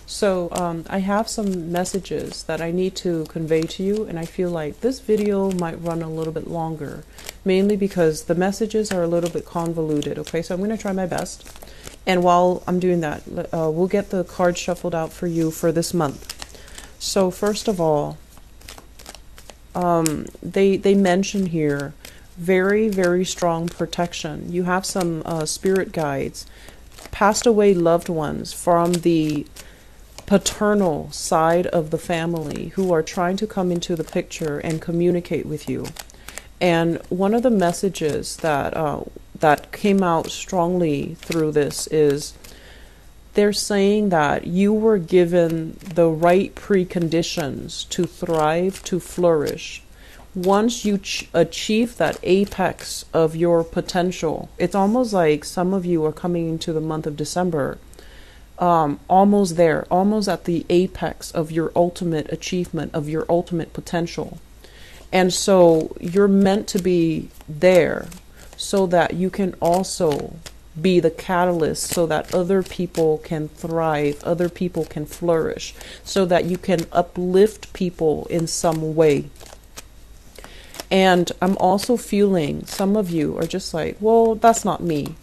So I have some messages that I need to convey to you, and I feel like this video might run a little bit longer, mainly because the messages are a little bit convoluted. Okay, so I'm going to try my best. And while I'm doing that, we'll get the cards shuffled out for you for this month. So first of all, they mention here very, very strong protection. You have some spirit guides, passed away loved ones from the paternal side of the family who are trying to come into the picture and communicate with you. And one of the messages that came out strongly through this is they're saying that you were given the right preconditions to thrive, to flourish. Once you achieve that apex of your potential, it's almost like some of you are coming into the month of December, almost there, almost at the apex of your ultimate achievement, of your ultimate potential. And so you're meant to be there so that you can also be the catalyst so that other people can thrive, other people can flourish, so that you can uplift people in some way. And I'm also feeling some of you are just like, well, that's not me.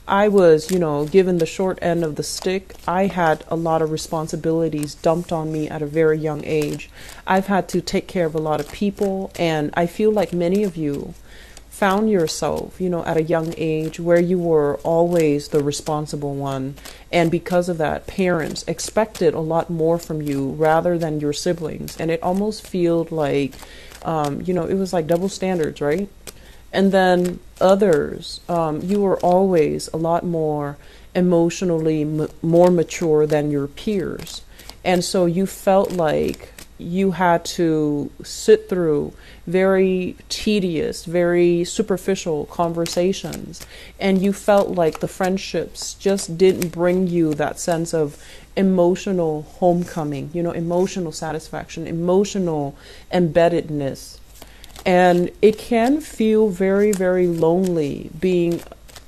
I was, given the short end of the stick. I had a lot of responsibilities dumped on me at a very young age. I've had to take care of a lot of people, and I feel like many of you found yourself, at a young age where you were always the responsible one. And because of that, parents expected a lot more from you rather than your siblings. And it almost felt like, it was like double standards, right? And then others, you were always a lot more emotionally more mature than your peers. And so you felt like you had to sit through very tedious, very superficial conversations. And you felt like the friendships just didn't bring you that sense of emotional homecoming, emotional satisfaction, emotional embeddedness. And it can feel very, very lonely being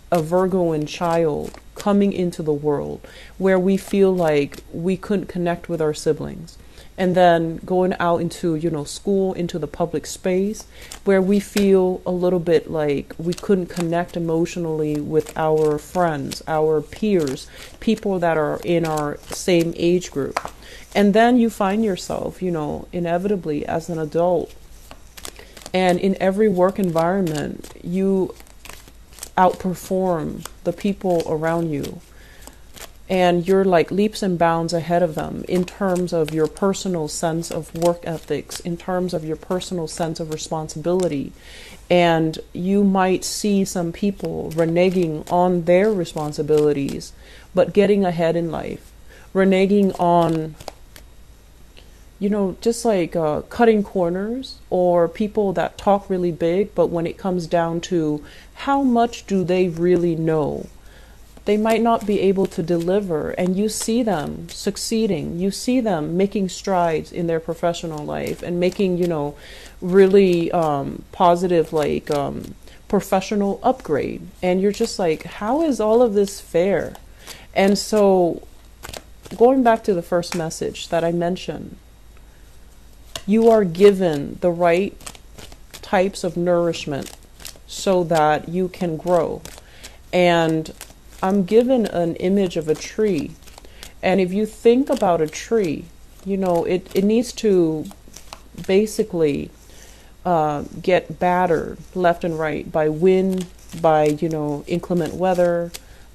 a Virgoan child coming into the world where we feel like we couldn't connect with our siblings. And then going out into, school, into the public space where we feel a little bit like we couldn't connect emotionally with our friends, our peers, people that are in our same age group. And then you find yourself, inevitably as an adult, and in every work environment, you outperform the people around you. And you're like leaps and bounds ahead of them in terms of your personal sense of work ethics, in terms of your personal sense of responsibility. And you might see some people reneging on their responsibilities, but getting ahead in life, reneging on just like cutting corners, or people that talk really big, but when it comes down to how much do they really know, they might not be able to deliver. And you see them succeeding, you see them making strides in their professional life and making, really positive, like professional upgrade. And you're just like, how is all of this fair? And so going back to the first message that I mentioned, you are given the right types of nourishment so that you can grow. And I'm given an image of a tree. And if you think about a tree, it needs to basically get battered left and right by wind, by, inclement weather,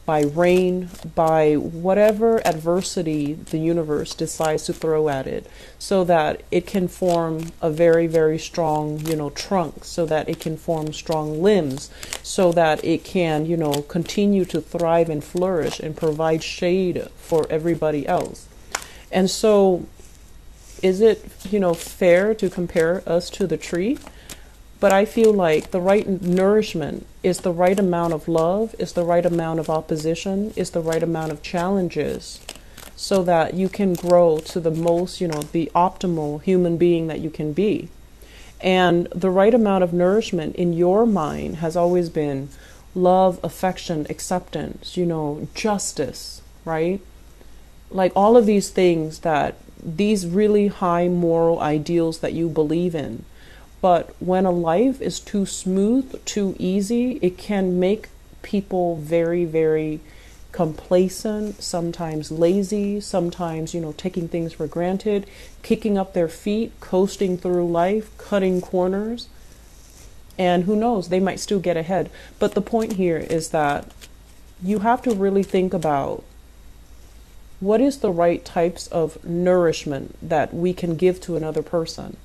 by rain, by whatever adversity the universe decides to throw at it, so that it can form a very, very strong, trunk, so that it can form strong limbs, so that it can, continue to thrive and flourish and provide shade for everybody else. And so is it, fair to compare us to the tree? But I feel like the right nourishment is the right amount of love, is the right amount of opposition, is the right amount of challenges, so that you can grow to the most, the optimal human being that you can be. And the right amount of nourishment in your mind has always been love, affection, acceptance, justice, right? like all of these things, that these really high moral ideals that you believe in. But when a life is too smooth, too easy, it can make people very, very complacent, sometimes lazy, sometimes, taking things for granted, kicking up their feet, coasting through life, cutting corners. And who knows, they might still get ahead. But the point here is that you have to really think about what is the right types of nourishment that we can give to another person.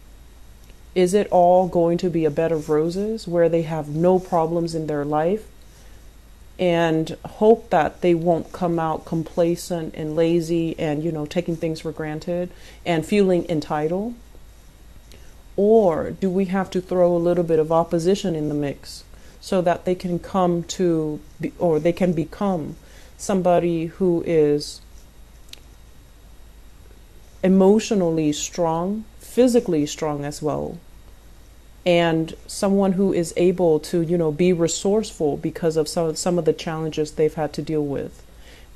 Is it all going to be a bed of roses where they have no problems in their life and hope that they won't come out complacent and lazy and, taking things for granted and feeling entitled? Or do we have to throw a little bit of opposition in the mix so that they can they can become somebody who is emotionally strong, physically strong as well, and someone who is able to, be resourceful because of some of the challenges they've had to deal with?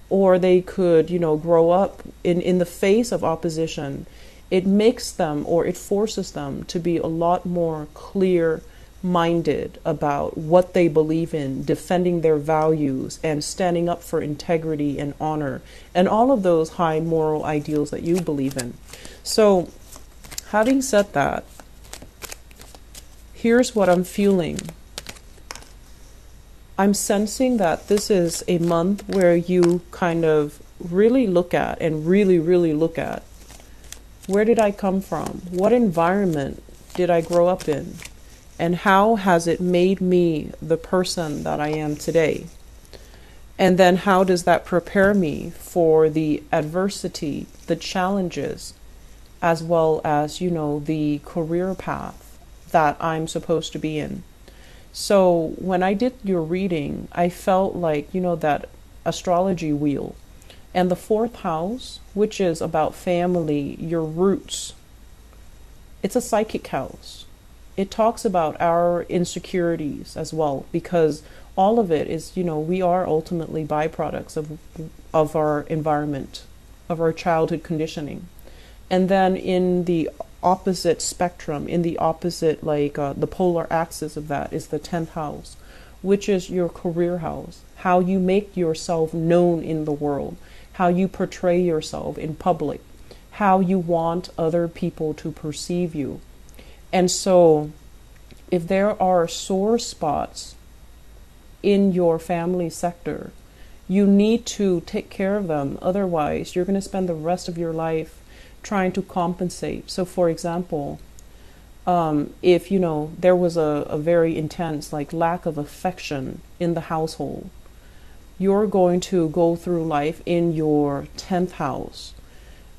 Or they could, grow up in the face of opposition. It makes them, or it forces them to be a lot more clear-minded about what they believe in, defending their values and standing up for integrity and honor and all of those high moral ideals that you believe in. So, having said that, here's what I'm feeling. I'm sensing that this is a month where you kind of really look at and really, really look at, where did I come from? What environment did I grow up in? And how has it made me the person that I am today? And then how does that prepare me for the adversity, the challenges, as well as, the career path that I'm supposed to be in? So when I did your reading, I felt like, that astrology wheel. And the fourth house, which is about family, your roots, it's a psychic house. It talks about our insecurities as well, because all of it is, we are ultimately byproducts of our environment, of our childhood conditioning. And then in the opposite spectrum, in the opposite, the polar axis of that is the 10th house, which is your career house, how you make yourself known in the world, how you portray yourself in public, how you want other people to perceive you. And so if there are sore spots in your family sector, you need to take care of them. Otherwise, you're going to spend the rest of your life trying to compensate. So for example, if there was a very intense lack of affection in the household, you're going to go through life in your 10th house,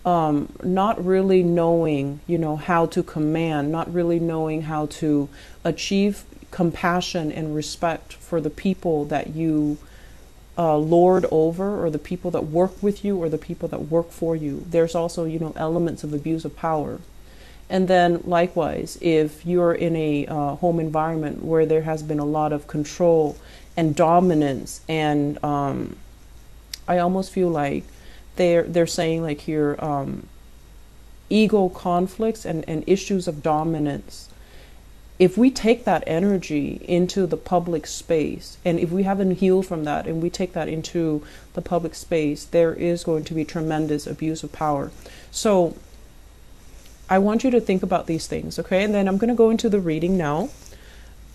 not really knowing, how to command, not really knowing how to achieve compassion and respect for the people that you lord over, or the people that work with you, or the people that work for you. There's also, elements of abuse of power. And then likewise, if you're in a home environment where there has been a lot of control and dominance, and I almost feel like they're saying here, ego conflicts and issues of dominance. If we take that energy into the public space, and if we haven't healed from that, and we take that into the public space, there is going to be tremendous abuse of power. So I want you to think about these things, okay? And then I'm going to go into the reading now.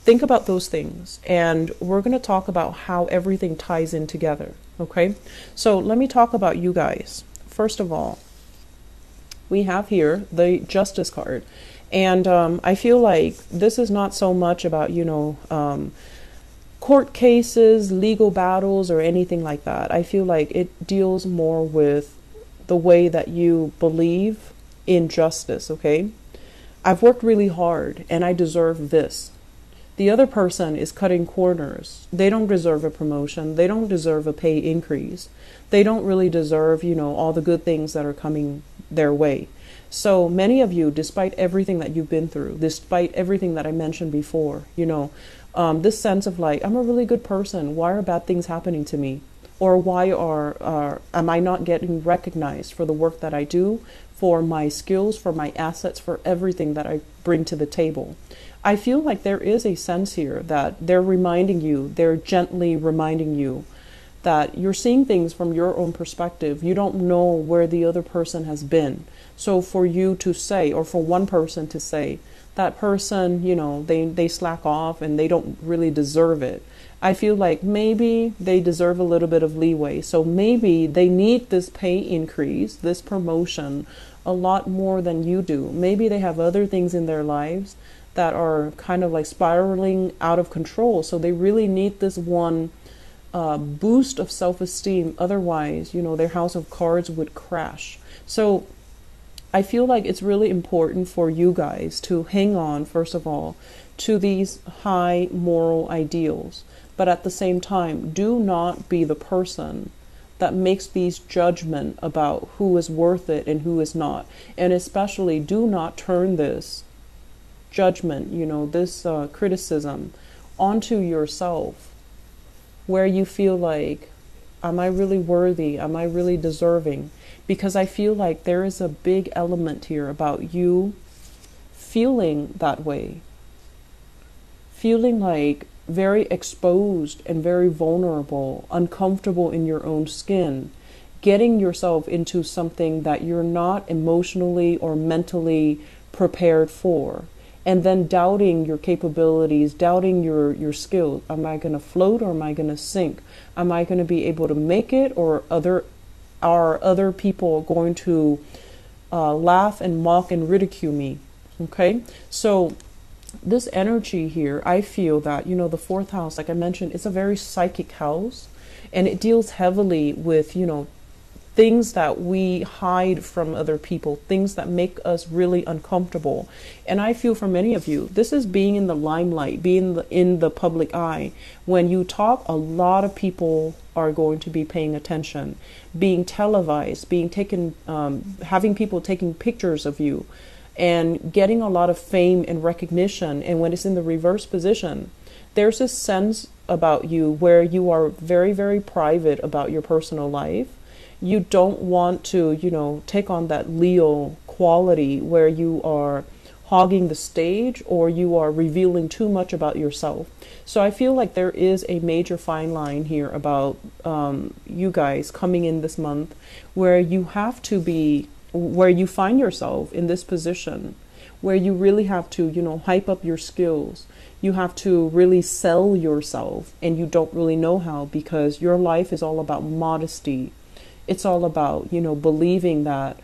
Think about those things, and we're going to talk about how everything ties in together, okay? So let me talk about you guys. First of all, we have here the Justice card. And I feel like this is not so much about, court cases, legal battles, or anything like that. I feel like it deals more with the way that you believe in justice, okay? I've worked really hard, and I deserve this. The other person is cutting corners. They don't deserve a promotion. They don't deserve a pay increase. They don't really deserve, all the good things that are coming their way. So many of you, despite everything that you've been through, despite everything that I mentioned before, this sense of I'm a really good person. Why are bad things happening to me? Or why am I not getting recognized for the work that I do, for my skills, for my assets, for everything that I bring to the table? I feel like there is a sense here that they're reminding you, they're gently reminding you that you're seeing things from your own perspective. You don't know where the other person has been. So for you to say, or for one person to say, that person, they slack off and they don't really deserve it. I feel like maybe they deserve a little bit of leeway. So maybe they need this pay increase, this promotion, a lot more than you do. Maybe they have other things in their lives that are kind of like spiraling out of control. So they really need this one boost of self-esteem. Otherwise, their house of cards would crash. So I feel like it's really important for you guys to hang on, first of all, to these high moral ideals. But at the same time, do not be the person that makes these judgment about who is worth it and who is not. And especially do not turn this judgment, this criticism onto yourself, where you feel like, am I really worthy? Am I really deserving? Because I feel like there is a big element here about you feeling that way, feeling like very exposed and very vulnerable, uncomfortable in your own skin, getting yourself into something that you're not emotionally or mentally prepared for, and then doubting your capabilities, doubting your skills. Am I going to float or am I going to sink? Am I going to be able to make it, or are other people going to laugh and mock and ridicule me? Okay, so this energy here, I feel that, the fourth house, like I mentioned, it's a very psychic house, and it deals heavily with, things that we hide from other people, things that make us really uncomfortable. And I feel for many of you, this is being in the limelight, being in the public eye. When you talk, a lot of people are going to be paying attention, being televised, being taken, having people taking pictures of you, and getting a lot of fame and recognition. And when it's in the reverse position, there's this sense about you where you are very, very private about your personal life. You don't want to, take on that Leo quality where you are hogging the stage or you are revealing too much about yourself. So I feel like there is a major fine line here about you guys coming in this month where you have to be, where you find yourself in this position where you really have to, hype up your skills. You have to really sell yourself, and you don't really know how, because your life is all about modesty. It's all about, believing that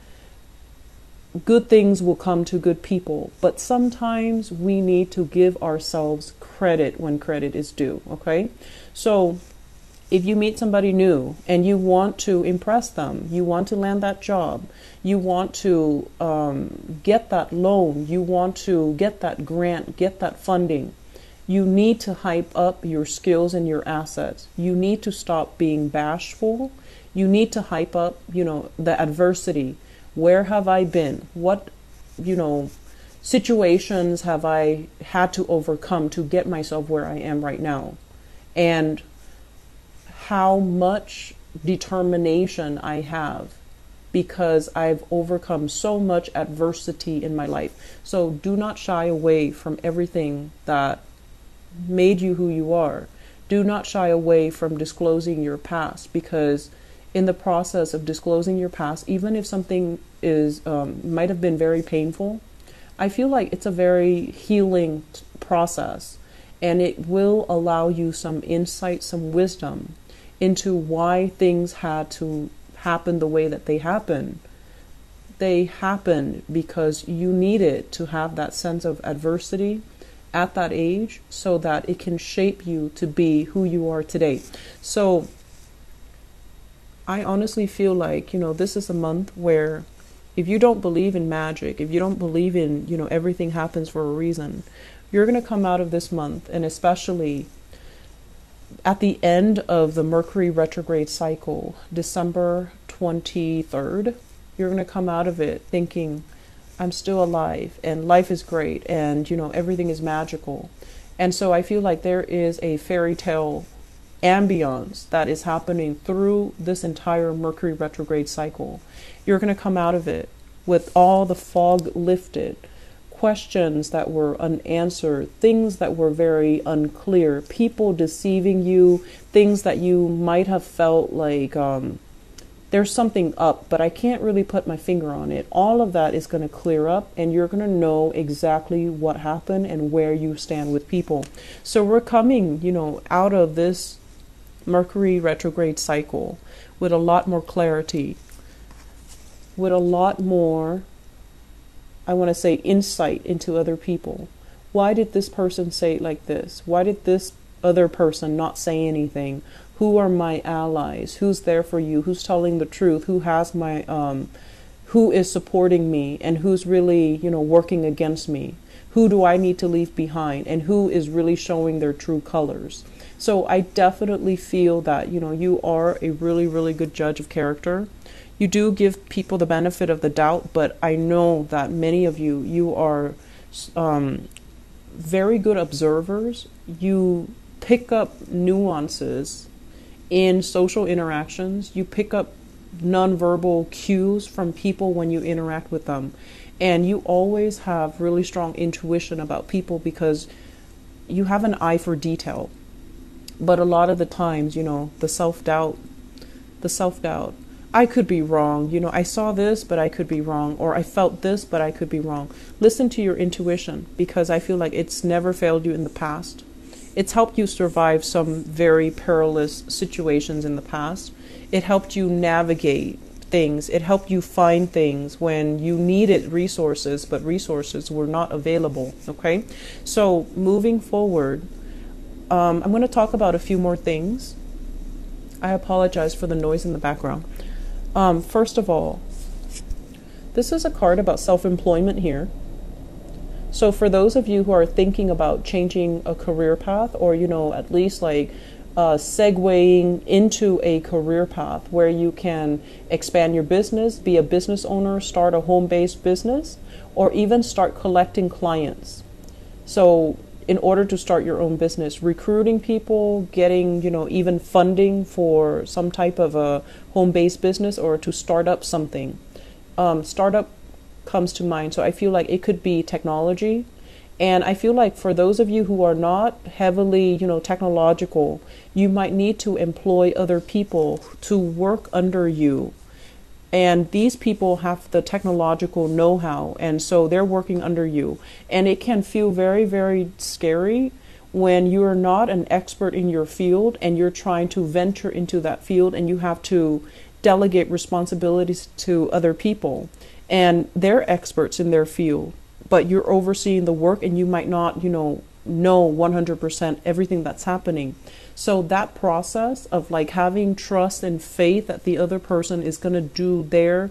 good things will come to good people. But sometimes we need to give ourselves credit when credit is due, okay? So if you meet somebody new and you want to impress them, you want to land that job, you want to get that loan, you want to get that grant, get that funding, you need to hype up your skills and your assets. You need to stop being bashful. You need to hype up, the adversity. Where have I been? What, situations have I had to overcome to get myself where I am right now? And how much determination I have, because I've overcome so much adversity in my life. So do not shy away from everything that made you who you are. Do not shy away from disclosing your past, because in the process of disclosing your past, even if something is might have been very painful, I feel like it's a very healing process, and it will allow you some insight, some wisdom into why things had to happen the way that they happened. They happened because you needed to have that sense of adversity at that age so that it can shape you to be who you are today. So I honestly feel like, this is a month where if you don't believe in magic, if you don't believe in, everything happens for a reason, you're going to come out of this month, and especially at the end of the Mercury retrograde cycle, December 23rd, you're going to come out of it thinking, I'm still alive and life is great and, everything is magical. And so I feel like there is a fairy tale ambience that is happening through this entire Mercury retrograde cycle. You're going to come out of it with all the fog lifted, questions that were unanswered, things that were very unclear, people deceiving you, things that you might have felt like there's something up, but I can't really put my finger on it. All of that is going to clear up, and you're going to know exactly what happened and where you stand with people. So we're coming, out of this Mercury retrograde cycle with a lot more clarity, with a lot more, I want to say, insight into other people. Why did this person say it like this? Why did this other person not say anything? Who are my allies? Who's there for you? Who's telling the truth? Who has my who is supporting me, and who's really, working against me? Who do I need to leave behind, and who is really showing their true colors? So I definitely feel that, you are a really, really good judge of character. You do give people the benefit of the doubt, but I know that many of you are very good observers. You pick up nuances in social interactions. You pick up nonverbal cues from people when you interact with them. And you always have really strong intuition about people because you have an eye for detail. But a lot of the times, the self-doubt, I could be wrong. I saw this, but I could be wrong. Or I felt this, but I could be wrong. Listen to your intuition, because I feel like it's never failed you in the past. It's helped you survive some very perilous situations in the past. It helped you navigate things. It helped you find things when you needed resources, but resources were not available. Okay? So moving forward, I'm going to talk about a few more things. I apologize for the noise in the background. First of all, this is a card about self-employment here. So for those of you who are thinking about changing a career path, or, at least segueing into a career path where you can expand your business, be a business owner, start a home-based business, or even start collecting clients. So in order to start your own business, recruiting people, getting, even funding for some type of a home-based business, or to start up something. Startup comes to mind. So I feel like it could be technology. And I feel like for those of you who are not heavily, technological, you might need to employ other people to work under you. And these people have the technological know-how, and so they're working under you. And it can feel very, very scary when you're not an expert in your field and you're trying to venture into that field, and you have to delegate responsibilities to other people. And they're experts in their field, but you're overseeing the work, and you might not, know 100% everything that's happening. So that process of having trust and faith that the other person is going to do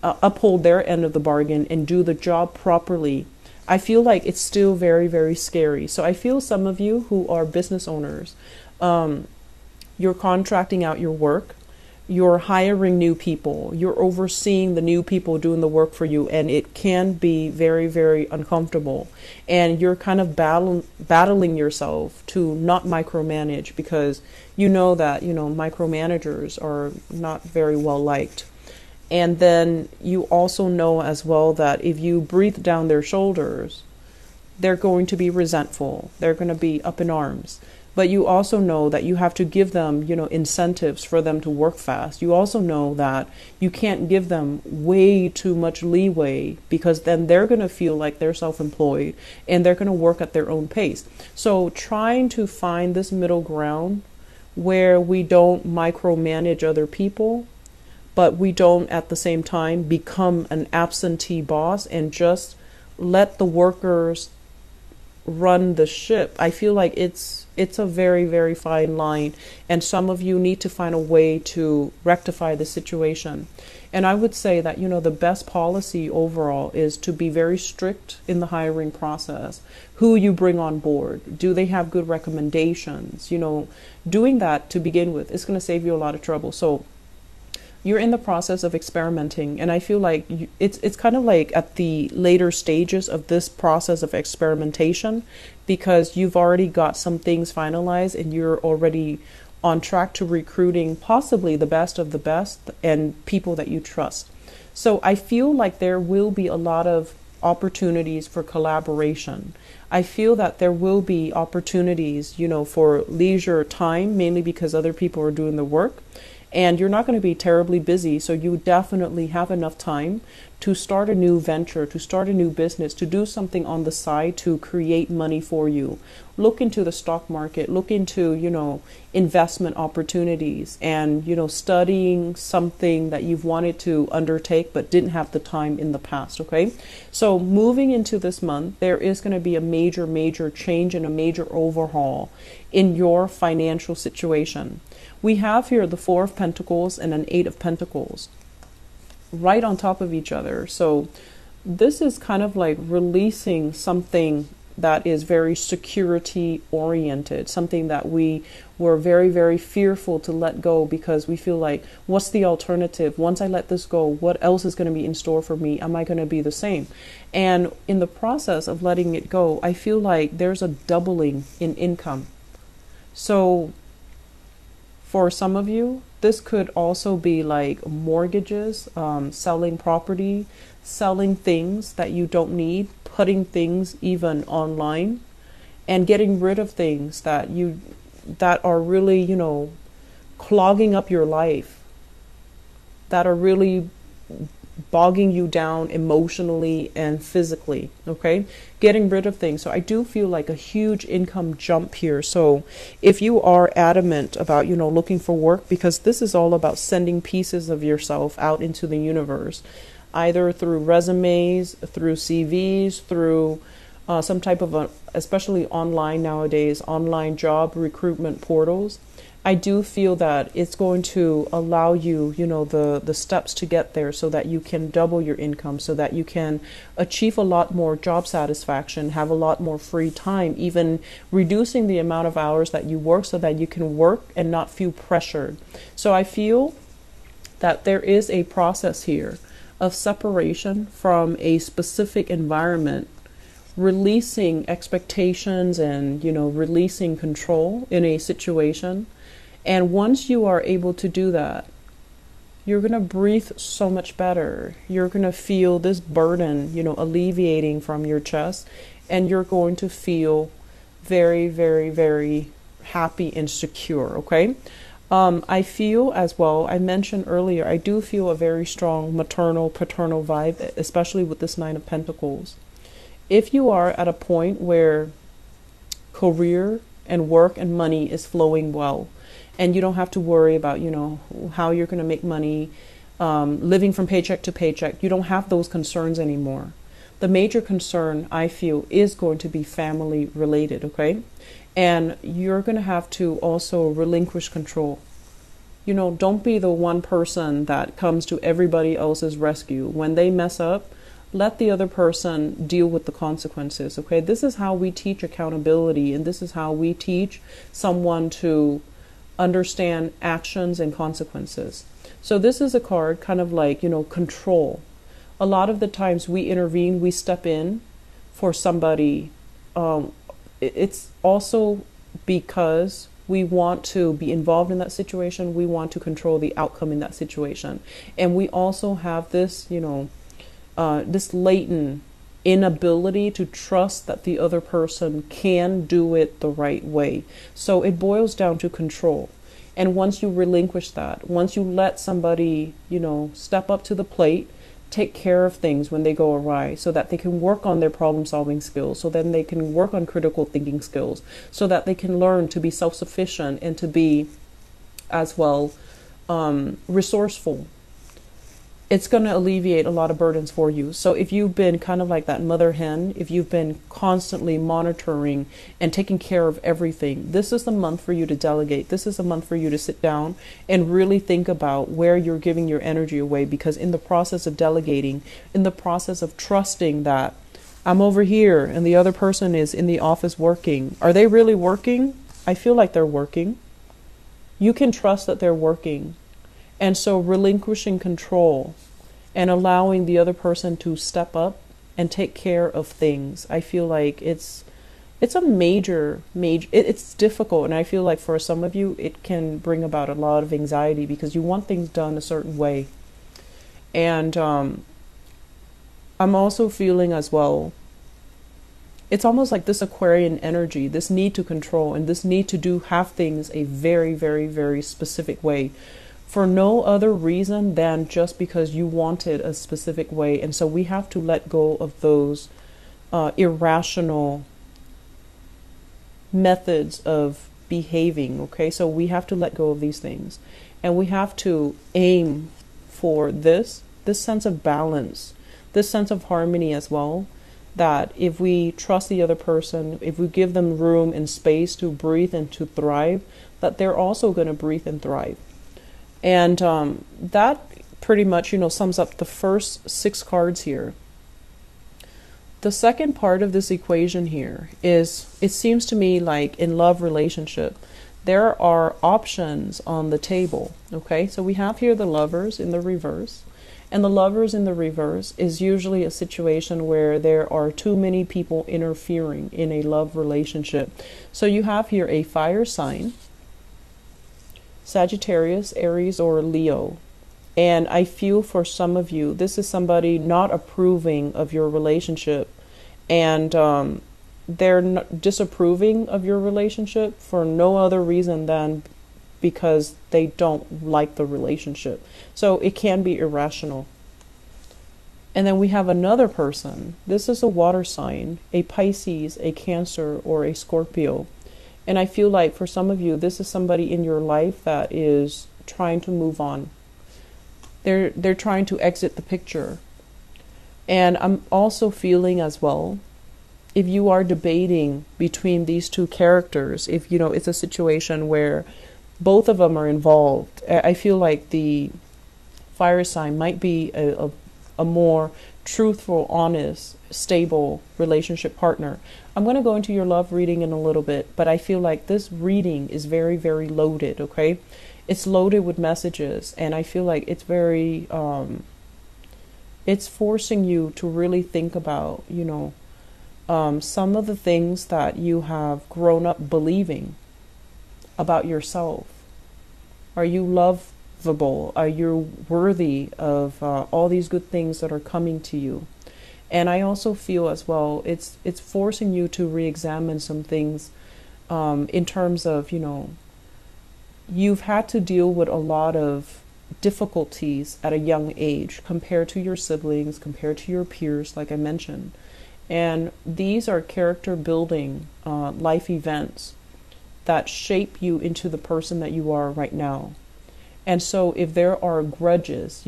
uphold their end of the bargain and do the job properly, I feel like it's still very, very scary. So I feel some of you who are business owners, you're contracting out your work. You're hiring new people, you're overseeing the new people doing the work for you, and it can be very, very uncomfortable. And you're kind of battling yourself to not micromanage, because you know that, micromanagers are not very well liked. And then you also know as well that if you breathe down their shoulders, they're going to be resentful, they're going to be up in arms. But you also know that you have to give them, incentives for them to work fast. You also know that you can't give them way too much leeway, because then they're going to feel like they're self-employed and they're going to work at their own pace. So trying to find this middle ground where we don't micromanage other people, but we don't at the same time become an absentee boss and just let the workers run the ship. I feel like it's a very, very fine line, and some of you need to find a way to rectify the situation. And I would say that, the best policy overall is to be very strict in the hiring process. Who you bring on board, do they have good recommendations? Doing that to begin with is going to save you a lot of trouble. So you're in the process of experimenting, and I feel like it's kind of like at the later stages of this process of experimentation, because you've already got some things finalized and you're already on track to recruiting possibly the best of the best and people that you trust. So I feel like there will be a lot of opportunities for collaboration. I feel that there will be opportunities, for leisure time, mainly because other people are doing the work. And you're not going to be terribly busy, so you definitely have enough time to start a new venture, to start a new business, to do something on the side to create money for you. Look into the stock market, look into, investment opportunities, and, studying something that you've wanted to undertake but didn't have the time in the past, okay? So moving into this month, there is going to be a major, major change and a major overhaul in your financial situation. We have here the Four of Pentacles and an Eight of Pentacles right on top of each other. So this is kind of like releasing something that is very security oriented, something that we were very, very fearful to let go because we feel like, what's the alternative? Once I let this go, what else is going to be in store for me? Am I going to be the same? And in the process of letting it go, I feel like there's a doubling in income. So for some of you, this could also be like mortgages, selling property, selling things that you don't need, putting things even online, and getting rid of things that are really, clogging up your life, that are really bogging you down emotionally and physically, okay? Getting rid of things. So I do feel like a huge income jump here. So if you are adamant about, looking for work, because this is all about sending pieces of yourself out into the universe, either through resumes, through CVs, through some type of especially online nowadays, online job recruitment portals. I do feel that it's going to allow you, the steps to get there so that you can double your income, so that you can achieve a lot more job satisfaction, have a lot more free time, even reducing the amount of hours that you work so that you can work and not feel pressured. So I feel that there is a process here of separation from a specific environment, releasing expectations and, releasing control in a situation. And once you are able to do that, you're going to breathe so much better. You're going to feel this burden, alleviating from your chest, and you're going to feel very, very, very happy and secure, okay? I feel as well, I mentioned earlier, I do feel a very strong maternal, paternal vibe, especially with this Nine of Pentacles. If you are at a point where career and work and money is flowing well, and you don't have to worry about, how you're going to make money, living from paycheck to paycheck. You don't have those concerns anymore. The major concern, I feel, is going to be family related, okay? And you're going to have to also relinquish control. Don't be the one person that comes to everybody else's rescue. When they mess up, let the other person deal with the consequences, okay? This is how we teach accountability, and this is how we teach someone to understand actions and consequences. So this is a card kind of like, control. A lot of the times we intervene, we step in for somebody. It's also because we want to be involved in that situation. We want to control the outcome in that situation. And we also have this, this latent inability to trust that the other person can do it the right way. So it boils down to control. And once you relinquish that, once you let somebody, step up to the plate, take care of things when they go awry so that they can work on their problem solving skills, so then they can work on critical thinking skills, so that they can learn to be self-sufficient and to be as well resourceful. It's going to alleviate a lot of burdens for you. So if you've been kind of like that mother hen, if you've been constantly monitoring and taking care of everything, this is the month for you to delegate. This is a month for you to sit down and really think about where you're giving your energy away, because in the process of delegating, in the process of trusting that I'm over here and the other person is in the office working. Are they really working? I feel like they're working. You can trust that they're working. And so relinquishing control and allowing the other person to step up and take care of things, I feel like it's It's a major, it's difficult, and I feel like for some of you it can bring about a lot of anxiety because you want things done a certain way. And I'm also feeling as well, it's almost like this Aquarian energy, this need to control and this need to have things a very, very, very specific way for no other reason than just because you want it a specific way. And so we have to let go of those irrational methods of behaving. Okay, so we have to let go of these things, and we have to aim for this sense of balance, this sense of harmony as well, that if we trust the other person, if we give them room and space to breathe and to thrive, that they're also going to breathe and thrive. And that pretty much, sums up the first 6 cards here. The second part of this equation here is, it seems to me like in love relationship, there are options on the table. Okay, so we have here the Lovers in the reverse. And the Lovers in the reverse is usually a situation where there are too many people interfering in a love relationship. So you have here a fire sign, Sagittarius, Aries, or Leo. And I feel for some of you, this is somebody not approving of your relationship. And they're disapproving of your relationship for no other reason than because they don't like the relationship. So it can be irrational. And then we have another person. This is a water sign, a Pisces, a Cancer, or a Scorpio. And I feel like for some of you, this is somebody in your life that is trying to move on. They're trying to exit the picture. And I'm also feeling as well, if you are debating between these two characters, if it's a situation where both of them are involved, I feel like the fire sign might be a more truthful, honest, stable relationship partner. I'm going to go into your love reading in a little bit, but I feel like this reading is very, very loaded, okay? It's loaded with messages, and I feel like it's very, it's forcing you to really think about, some of the things that you have grown up believing about yourself. Are you lovable? Are you worthy of all these good things that are coming to you? And I also feel as well, it's forcing you to re-examine some things in terms of, you've had to deal with a lot of difficulties at a young age compared to your siblings, compared to your peers, like I mentioned. And these are character building life events that shape you into the person that you are right now. And so if there are grudges,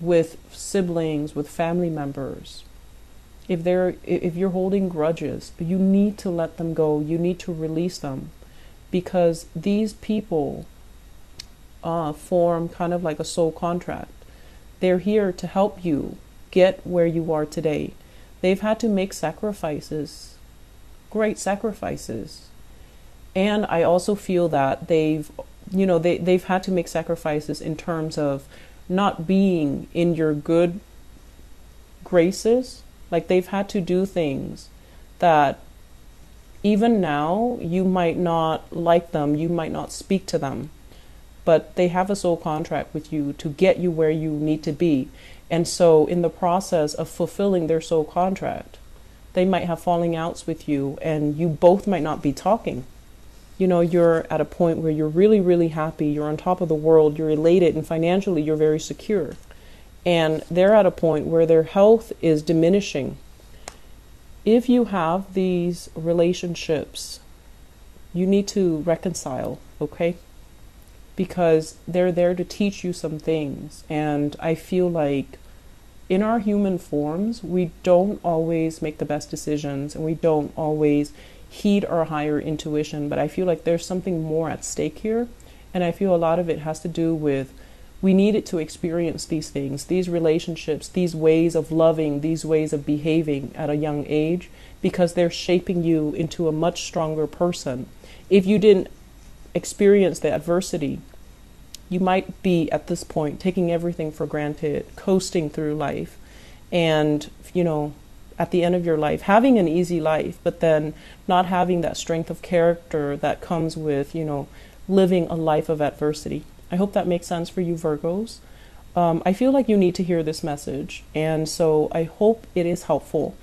with siblings, with family members, if you're holding grudges, you need to let them go. You need to release them, because these people form kind of like a soul contract. They're here to help you get where you are today. They've had to make sacrifices, great sacrifices. And I also feel that they've had to make sacrifices in terms of not being in your good graces. Like, they've had to do things that even now you might not like them, you might not speak to them, but they have a soul contract with you to get you where you need to be. And so in the process of fulfilling their soul contract, they might have falling outs with you, and you both might not be talking. You're at a point where you're really, really happy, you're on top of the world, you're elated, and financially you're very secure. And they're at a point where their health is diminishing. If you have these relationships, you need to reconcile, okay? Because they're there to teach you some things. And I feel like in our human forms, we don't always make the best decisions, and we don't always heed our higher intuition, but I feel like there's something more at stake here. And I feel a lot of it has to do with, we needed to experience these things, these relationships, these ways of loving, these ways of behaving at a young age, because they're shaping you into a much stronger person. If you didn't experience the adversity, you might be at this point taking everything for granted, coasting through life, and at the end of your life, having an easy life, but then not having that strength of character that comes with, living a life of adversity. I hope that makes sense for you, Virgos. I feel like you need to hear this message, and so I hope it is helpful.